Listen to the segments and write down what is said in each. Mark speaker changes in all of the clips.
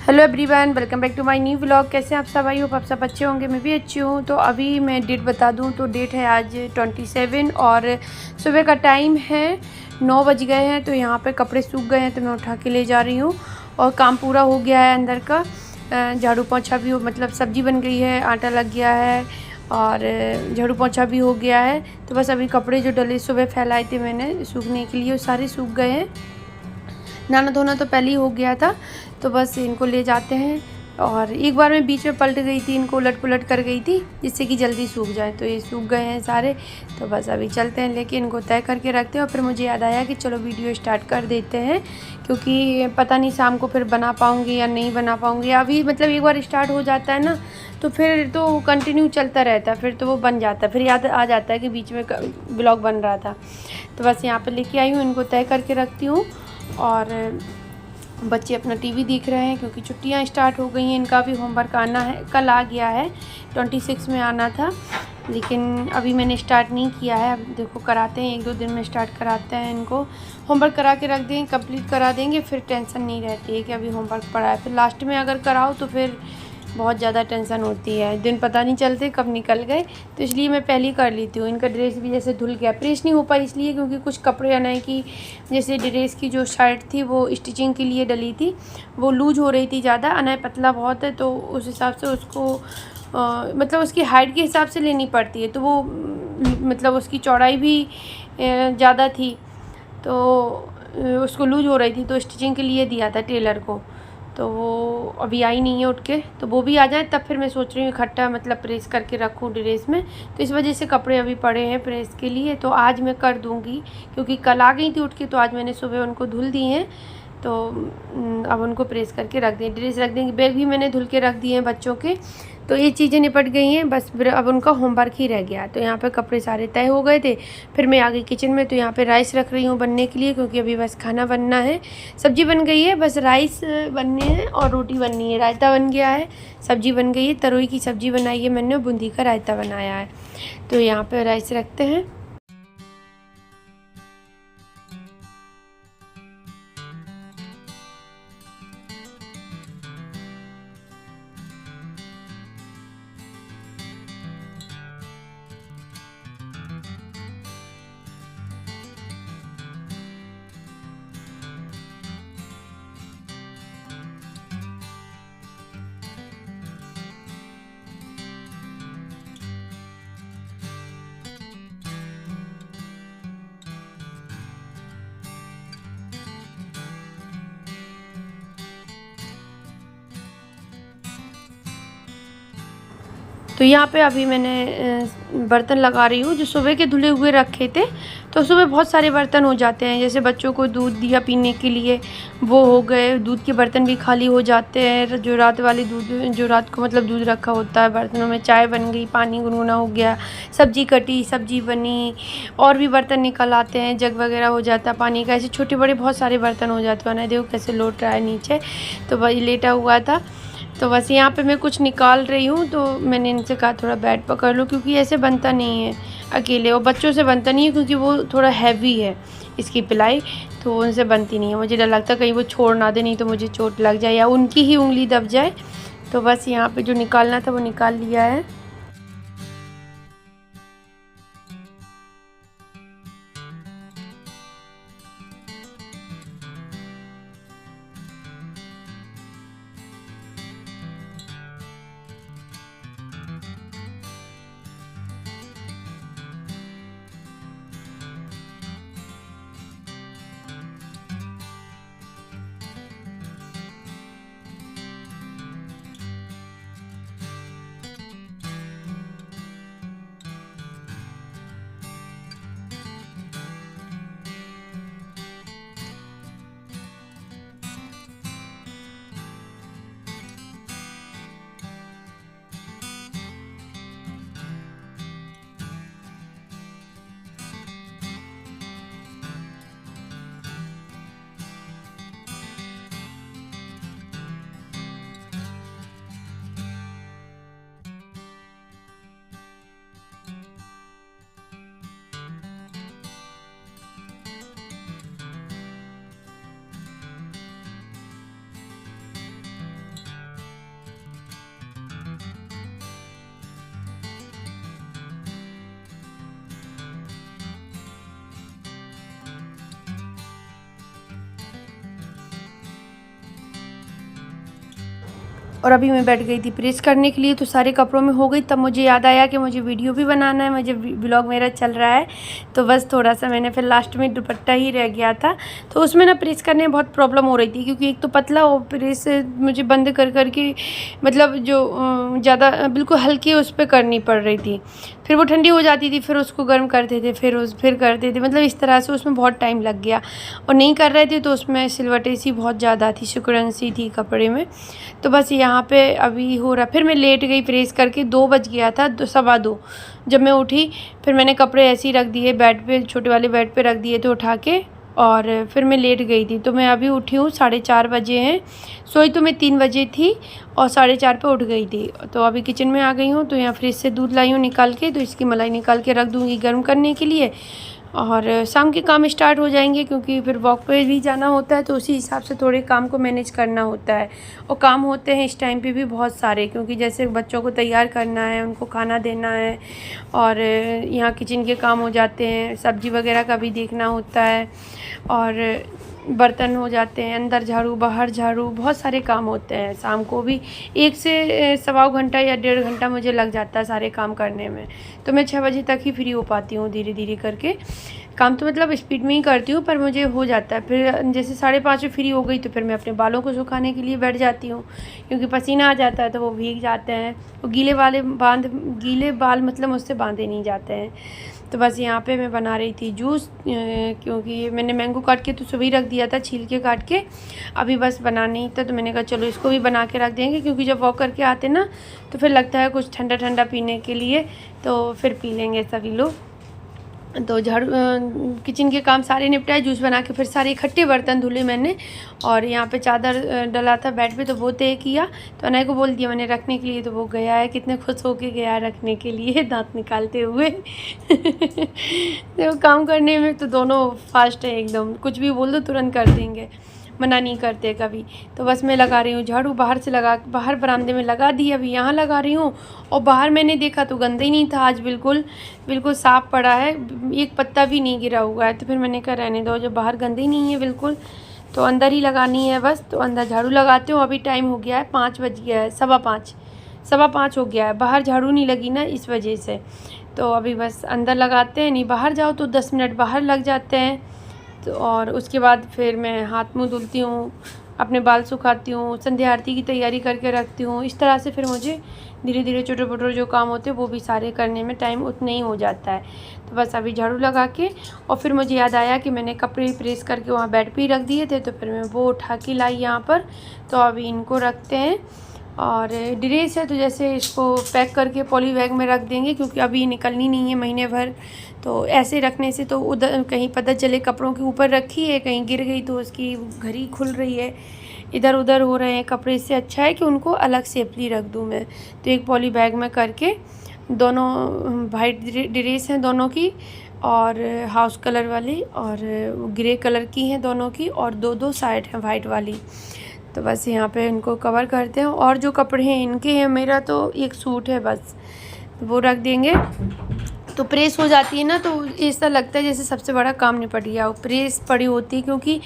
Speaker 1: Hello everyone, welcome back to my new vlog. कैसे हैं आप सब? आई होप आप सब अच्छे होंगे, मैं भी अच्छी हूँ। तो अभी मैं डेट बता दूँ तो डेट है आज 27 और सुबह का टाइम है 9 बज गए हैं। तो यहाँ पे कपड़े सूख गए हैं तो मैं उठा के ले जा रही हूँ और काम पूरा हो गया है अंदर का। झाड़ू पोछा भी मतलब सब्ज़ी बन गई है, आटा लग गया है और झाड़ू पोछा भी हो गया है। तो बस अभी कपड़े जो डले सुबह फैलाए थे मैंने सूखने के लिए वो सारे सूख गए हैं। नहाना धोना तो पहले ही हो गया था, तो बस इनको ले जाते हैं। और एक बार मैं बीच में पलट गई थी, इनको उलट पुलट कर गई थी जिससे कि जल्दी सूख जाए। तो ये सूख गए हैं सारे। तो बस अभी चलते हैं, लेकिन इनको तय करके रखते हैं। और फिर मुझे याद आया कि चलो वीडियो स्टार्ट कर देते हैं, क्योंकि पता नहीं शाम को फिर बना पाऊँगी या नहीं बना पाऊँगी। अभी मतलब एक बार स्टार्ट हो जाता है ना तो फिर तो कंटिन्यू चलता रहता है, फिर तो वो बन जाता है, फिर याद आ जाता है कि बीच में ब्लॉग बन रहा था। तो बस यहाँ पर लेके आई हूँ, इनको तय करके रखती हूँ। और बच्चे अपना टीवी देख रहे हैं क्योंकि छुट्टियां स्टार्ट हो गई हैं। इनका भी होमवर्क आना है, कल आ गया है, 26 में आना था, लेकिन अभी मैंने स्टार्ट नहीं किया है। अब देखो कराते हैं, 1-2 दिन में स्टार्ट कराते हैं। इनको होमवर्क करा के रख देंगे, कंप्लीट करा देंगे, फिर टेंशन नहीं रहती है कि अभी होमवर्क पड़ा है। फिर लास्ट में अगर कराओ तो फिर बहुत ज़्यादा टेंशन होती है, दिन पता नहीं चलते कब निकल गए। तो इसलिए मैं पहले ही कर लेती हूँ। इनका ड्रेस भी जैसे धुल गया, प्रेस नहीं हो पाई इसलिए क्योंकि कुछ कपड़े अनाई की, जैसे ड्रेस की जो शर्ट थी वो स्टिचिंग के लिए डली थी, वो लूज हो रही थी ज़्यादा। अनाई पतला बहुत है तो उस हिसाब से उसको मतलब उसकी हाइट के हिसाब से लेनी पड़ती है। तो वो मतलब उसकी चौड़ाई भी ज़्यादा थी, तो उसको लूज हो रही थी, तो स्टिचिंग के लिए दिया था टेलर को। तो वो अभी आई नहीं है उठ के, तो वो भी आ जाए तब फिर मैं सोच रही हूँ इकट्ठा मतलब प्रेस करके रखूँ ड्रेस में। तो इस वजह से कपड़े अभी पड़े हैं प्रेस के लिए। तो आज मैं कर दूँगी क्योंकि कल आ गई थी उठ के, तो आज मैंने सुबह उनको धुल दी हैं। तो अब उनको प्रेस करके रख दें, ड्रेस रख देंगे। बैग भी मैंने धुल के रख दिए हैं बच्चों के। तो ये चीज़ें निपट गई हैं, बस फिर अब उनका होमवर्क ही रह गया। तो यहाँ पे कपड़े सारे तय हो गए थे। फिर मैं आ गई किचन में, तो यहाँ पे राइस रख रही हूँ बनने के लिए, क्योंकि अभी बस खाना बनना है। सब्ज़ी बन गई है, बस राइस बनने हैं और रोटी बननी है। रायता बन गया है, सब्ज़ी बन गई है, तरोई की सब्ज़ी बनाई है मैंने, बूंदी का रायता बनाया है। तो यहाँ पर राइस रखते हैं। तो यहाँ पे अभी मैंने बर्तन लगा रही हूँ जो सुबह के धुले हुए रखे थे। तो सुबह बहुत सारे बर्तन हो जाते हैं, जैसे बच्चों को दूध दिया पीने के लिए, वो हो गए, दूध के बर्तन भी खाली हो जाते हैं। जो रात वाली दूध, जो रात को मतलब दूध रखा होता है बर्तनों में, चाय बन गई, पानी गुनगुना हो गया, सब्जी कटी, सब्जी बनी, और भी बर्तन निकल आते हैं, जग वगैरह हो जाता है पानी का। ऐसे छोटे बड़े बहुत सारे बर्तन हो जाते हैं ना। देखो कैसे लौट रहा है नीचे, तो वही लेटा हुआ था। तो बस यहाँ पे मैं कुछ निकाल रही हूँ, तो मैंने इनसे कहा थोड़ा बैट पकड़ लो, क्योंकि ऐसे बनता नहीं है अकेले, और बच्चों से बनता नहीं है क्योंकि वो थोड़ा हैवी है इसकी पिलाई, तो उनसे बनती नहीं है। मुझे डर लगता है कहीं वो छोड़ ना दे, नहीं तो मुझे चोट लग जाए या उनकी ही उंगली दब जाए। तो बस यहाँ पे जो निकालना था वो निकाल लिया है। और अभी मैं बैठ गई थी प्रेस करने के लिए, तो सारे कपड़ों में हो गई। तब मुझे याद आया कि मुझे वीडियो भी बनाना है, मुझे व्लॉग मेरा चल रहा है। तो बस थोड़ा सा मैंने फिर लास्ट में दुपट्टा ही रह गया था, तो उसमें ना प्रेस करने में बहुत प्रॉब्लम हो रही थी, क्योंकि एक तो पतला हो प्रेस मुझे बंद कर करके, मतलब जो ज़्यादा बिल्कुल हल्की उस पर करनी पड़ रही थी। फिर वो ठंडी हो जाती थी, फिर उसको गर्म करते थे, फिर करते थे, मतलब इस तरह से उसमें बहुत टाइम लग गया। और नहीं कर रहे थे तो उसमें सिलवटें सी बहुत ज़्यादा थी, सिकुड़न सी थी कपड़े में। तो बस यहाँ पे अभी हो रहा। फिर मैं लेट गई प्रेस करके, 2 बज गया था, 2:15 जब मैं उठी। फिर मैंने कपड़े ऐसे ही रख दिए बेड पे, छोटे वाले बेड पे रख दिए थे उठा के, और फिर मैं लेट गई थी। तो मैं अभी उठी हूँ, 4:30 बजे हैं। सोई तो मैं 3 बजे थी और 4:30 पे उठ गई थी। तो अभी किचन में आ गई हूँ, तो यहाँ फ्रिज से दूध लाई हूँ निकाल के, तो इसकी मलाई निकाल के रख दूँगी गर्म करने के लिए। और शाम के काम स्टार्ट हो जाएंगे, क्योंकि फिर वॉक पे भी जाना होता है, तो उसी हिसाब से थोड़े काम को मैनेज करना होता है। और काम होते हैं इस टाइम पे भी बहुत सारे, क्योंकि जैसे बच्चों को तैयार करना है, उनको खाना देना है, और यहाँ किचन के काम हो जाते हैं, सब्ज़ी वगैरह का भी देखना होता है, और बर्तन हो जाते हैं, अंदर झाड़ू बाहर झाड़ू, बहुत सारे काम होते हैं। शाम को भी 1 से सवा घंटा या 1.5 घंटा मुझे लग जाता है सारे काम करने में। तो मैं 6 बजे तक ही फ्री हो पाती हूँ धीरे धीरे करके। काम तो मतलब स्पीड में ही करती हूँ, पर मुझे हो जाता है। फिर जैसे 5:30 में फ्री हो गई, तो फिर मैं अपने बालों को सुखाने के लिए बैठ जाती हूँ, क्योंकि पसीना आ जाता है तो वो भीग जाते हैं। और गीले बाल मतलब मुझसे बांधे नहीं जाते हैं। तो बस यहाँ पे मैं बना रही थी जूस, क्योंकि मैंने मैंगो काट के तो सुबह ही रख दिया था, छील के काट के। अभी बस बनाना ही था, तो मैंने कहा चलो इसको भी बना के रख देंगे, क्योंकि जब वॉक करके आते ना तो फिर लगता है कुछ ठंडा ठंडा पीने के लिए, तो फिर पी लेंगे सभी लोग। तो झाड़ू किचन के काम सारे निपटाए, जूस बना के फिर सारे इकट्ठे बर्तन धुले मैंने। और यहाँ पे चादर डला था बेड पे, तो वो तय किया। तो अनय को बोल दिया मैंने रखने के लिए, तो वो गया है, कितने खुश होके गया है रखने के लिए, दांत निकालते हुए। तो काम करने में तो दोनों फास्ट है एकदम, कुछ भी बोल दो तुरंत कर देंगे, मना नहीं करते कभी। तो बस मैं लगा रही हूँ झाड़ू, बाहर बरामदे में लगा दी, अभी यहाँ लगा रही हूँ। और बाहर मैंने देखा तो गंदा ही नहीं था, आज बिल्कुल साफ़ पड़ा है, एक पत्ता भी नहीं गिरा हुआ है। तो फिर मैंने कहा रहने दो, जब बाहर गंदे ही नहीं है बिल्कुल, तो अंदर ही लगानी है बस। तो अंदर झाड़ू लगाते हो। अभी टाइम हो गया है 5 बज गया है, 5:15 हो गया है। बाहर झाड़ू नहीं लगी ना, इस वजह से। तो अभी बस अंदर लगाते हैं, नहीं बाहर जाओ तो 10 मिनट बाहर लग जाते हैं। तो और उसके बाद फिर मैं हाथ मुँह धुलती हूँ, अपने बाल सुखाती हूँ, संध्या आरती की तैयारी करके रखती हूँ। इस तरह से फिर मुझे धीरे धीरे छोटे मोटे जो काम होते हैं वो भी सारे करने में टाइम उतना ही हो जाता है। तो बस अभी झाड़ू लगा के, और फिर मुझे याद आया कि मैंने कपड़े प्रेस करके वहाँ बेड पे ही रख दिए थे, तो फिर मैं वो उठा के लाई यहाँ पर। तो अभी इनको रखते हैं। और ड्रेस है तो जैसे इसको पैक करके पॉली बैग में रख देंगे, क्योंकि अभी निकलनी नहीं है महीने भर। तो ऐसे रखने से तो उधर कहीं पता चले कपड़ों के ऊपर रखी है, कहीं गिर गई तो उसकी घड़ी खुल रही है, इधर उधर हो रहे हैं कपड़े। इससे अच्छा है कि उनको अलग सेफली रख दूँ मैं। तो एक पॉली बैग में करके, दोनों वाइट ड्रेस हैं दोनों की, और हाउस कलर वाली और ग्रे कलर की हैं दोनों की, और 2 साइड हैं वाइट वाली। तो बस यहाँ पे इनको कवर करते हैं। और जो कपड़े हैं इनके हैं, मेरा तो एक सूट है बस, वो रख देंगे। तो प्रेस हो जाती है ना, तो ऐसा लगता है जैसे सबसे बड़ा काम निपट गया। प्रेस पड़ी होती है, क्योंकि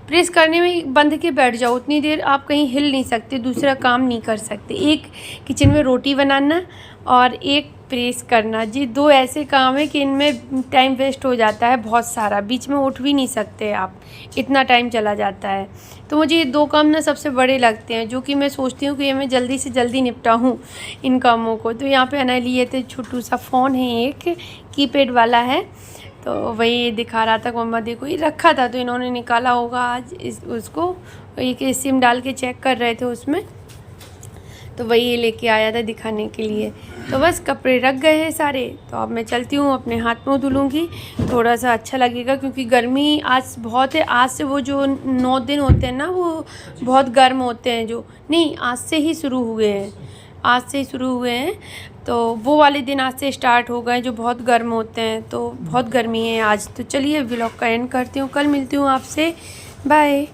Speaker 1: प्रेस करने में बंध के बैठ जाओ, उतनी देर आप कहीं हिल नहीं सकते, दूसरा काम नहीं कर सकते। एक किचन में रोटी बनाना और एक प्रेस करना, जी 2 ऐसे काम है कि इनमें टाइम वेस्ट हो जाता है बहुत सारा, बीच में उठ भी नहीं सकते आप, इतना टाइम चला जाता है। तो मुझे ये 2 काम ना सबसे बड़े लगते हैं, जो कि मैं सोचती हूँ कि ये मैं जल्दी से जल्दी निपटाऊँ इन कामों को। तो यहाँ पे अनय लिए थे छोटू सा फ़ोन है, एक कीपैड वाला है, तो वही दिखा रहा था कि मम्मा देखो, ये रखा था तो इन्होंने निकाला होगा आज उसको, एक सिम डाल के चेक कर रहे थे उसमें, तो वही ये लेके आया था दिखाने के लिए। तो बस कपड़े रख गए हैं सारे, तो अब मैं चलती हूँ, अपने हाथ मुँह धुलूँगी, थोड़ा सा अच्छा लगेगा, क्योंकि गर्मी आज बहुत है। आज से वो जो 9 दिन होते हैं ना, वो बहुत गर्म होते हैं, जो नहीं आज से ही शुरू हुए हैं, तो वो वाले दिन आज से स्टार्ट हो गए जो बहुत गर्म होते हैं। तो बहुत गर्मी है आज। तो चलिए व्लॉग का एंड करती हूँ, कल मिलती हूँ आपसे, बाय।